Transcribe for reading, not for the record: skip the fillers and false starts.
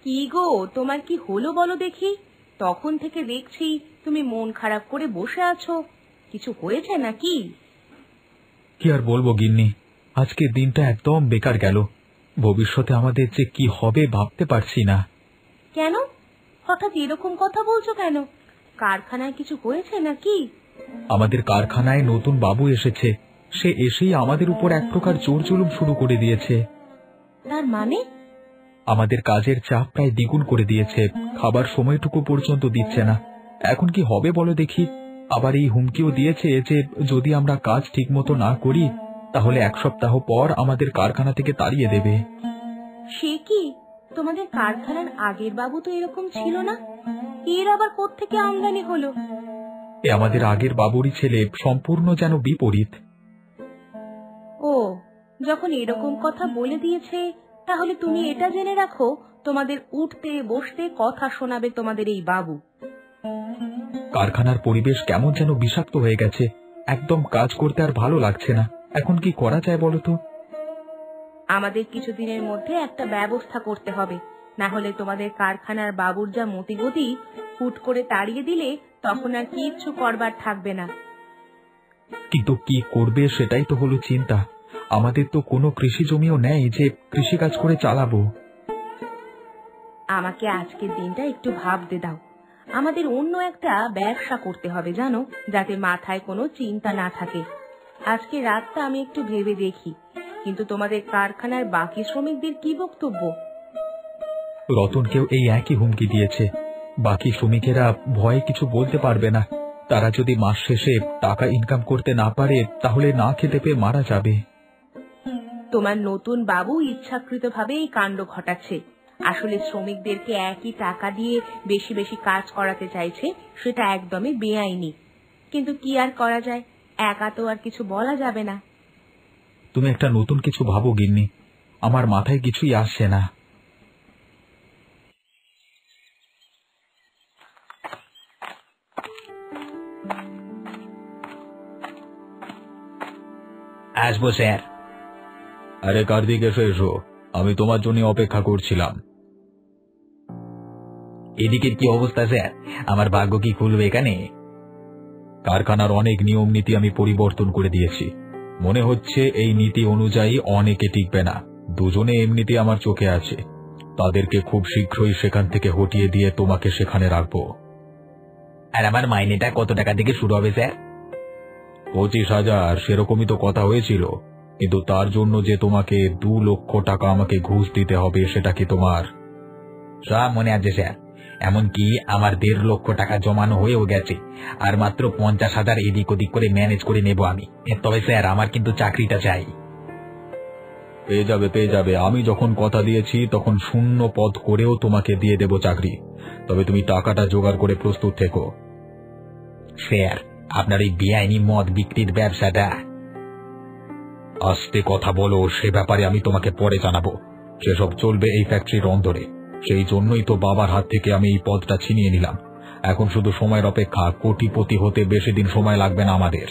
কি গো, তোমার কি হলো বলো দেখি? তখন থেকে দেখছি তুমি মন খারাপ করে বসে আছো। কিছু হয়েছে নাকি? কি আর বলবো গিন্নি, আজকের দিনটা একদম বেকার গেল। ভবিষ্যতে আমাদের যে কি হবে ভাবতে পারছি না। কেন হঠাৎ এরকম কথা বলছো কেন? কারখানায় কিছু হয়েছে নাকি? আমাদের কারখানায় নতুন বাবু এসেছে, সে এসেই আমাদের উপর এক প্রকার জোর জুলুম শুরু করে দিয়েছে। তার মানে? আমাদের কাজের চাপ প্রায় দ্বিগুণ করে দিয়েছে, খাবার সময়টুকু পর্যন্ত দিচ্ছে না। এখন কি হবে বলো দেখি। আবার এই হুমকিও দিয়েছে যে যদি আমরা কাজ ঠিকমতো না করি তাহলে 1 সপ্তাহ পর আমাদের কারখানা থেকে তাড়িয়ে দেবে। সে কি? তোমাদের কারখানার আগের বাবু তো এরকম ছিল না, এর আবার কোত্থেকে আমদানি হলো? এ আমাদের আগের বাবুরই ছেলে, সম্পূর্ণ যেন বিপরীত। ও, যখন এরকম কথা বলে দিয়েছে তাহলে তুমি এটা জেনে রাখো, তোমাদের উঠতে বসতে কথা শোনাবে তোমাদের এই বাবু। কারখানার পরিবেশ কেমন যেন বিষাক্ত হয়ে গেছে, একদম কাজ করতে আর ভালো লাগছে না। এখন কি করা যায় বলো তো? আমাদের কিছুদিনের মধ্যে একটা ব্যবস্থা করতে হবে, না হলে তোমাদের কারখানার বাবুর যা মতিগতি, হুট করে তাড়িয়ে দিলে তখন আর কিচ্ছু করবার থাকবে না। কিন্তু কি করবে সেটাই তো হলো চিন্তা। আমাদের তো কোনো কৃষি জমিও নেই যে কৃষিকাজ করে চালাবো। আমাকে আজকের দিনটা একটু ভাবতে দাও। আমাদের অন্য একটা ব্যবসা করতে হবে জানো, যাতে মাথায় কোনো চিন্তা না থাকে। আজকে রাতটা আমি একটু ভেবে দেখি, কিন্তু তোমাদের কারখানার বাকি শ্রমিকদের কি বক্তব্য? রতনকেও এই একই হুমকি দিয়েছে। বাকি শ্রমিকেরা ভয়ে কিছু বলতে পারবে না। তারা যদি মাস শেষে টাকা ইনকাম করতে না পারে তাহলে না খেতে পেয়ে মারা যাবে। তোমার নতুন বাবু ইচ্ছাকৃতভাবে এই কাণ্ড ঘটাচ্ছে। আসলে শ্রমিকদেরকে একই টাকা দিয়ে বেশি বেশি কাজ করাতে চাইছে, সেটা একদমই বেআইনি। কিন্তু কি আর করা যায়, একা তো আর কিছু বলা যাবে না। তুমি একটা নতুন কিছু ভাবো গিন্নি, আমার মাথায় কিছুই আসছে না। আসবো স্যার। আরে কার্তিক, এসো এসো, আমি তোমার জন্য অপেক্ষা করছিলাম। এদিকের কি অবস্থা স্যার? আমার ভাগ্য কি খুলবে এখানে? কারখানার অনেক নিয়ম নীতি আমি পরিবর্তন করে দিয়েছি। মনে হচ্ছে এই নীতি অনুযায়ী অনেকে টিকবে না। দুজনে এমনিতে আমার চোখে আছে, তাদেরকে খুব শীঘ্রই সেখান থেকে হটিয়ে দিয়ে তোমাকে সেখানে রাখবো। আর আমার মাইনেটা কত টাকা থেকে শুরু হবে স্যার? 25,000, সেরকমই তো কথা হয়েছিল। কিন্তু তার জন্য যে তোমাকে 2 লক্ষ টাকা আমাকে ঘুষ দিতে হবে, সেটা কি তোমার? সব মনে আছে স্যার। এমনকি আমার 1.5 লক্ষ টাকা জমানো হয়েও গেছে। আর মাত্র 50,000 এদিক ওদিক করে ম্যানেজ করে নেব আমি। তবে স্যার, আমার কিন্তু চাকরিটা চাই। পেয়ে যাবে, পেয়ে যাবে। আমি যখন কথা দিয়েছি তখন 0 পদ করেও তোমাকে দিয়ে দেব চাকরি। তবে তুমি টাকাটা জোগাড় করে প্রস্তুত থেকো। স্যার, আপনার এই বেআইনি মদ বিক্রির ব্যবসাটা? আস্তে কথা বলো, সে ব্যাপারে আমি তোমাকে পরে জানাবো। সেসব চলবে এই ফ্যাক্টরির অন্দরে। সেই জন্যই তো বাবার হাত থেকে আমি এই পদটা ছিনিয়ে নিলাম। এখন শুধু সময়ের অপেক্ষা। কোটিপতি হতে বেশি দিন সময় লাগবে না আমাদের।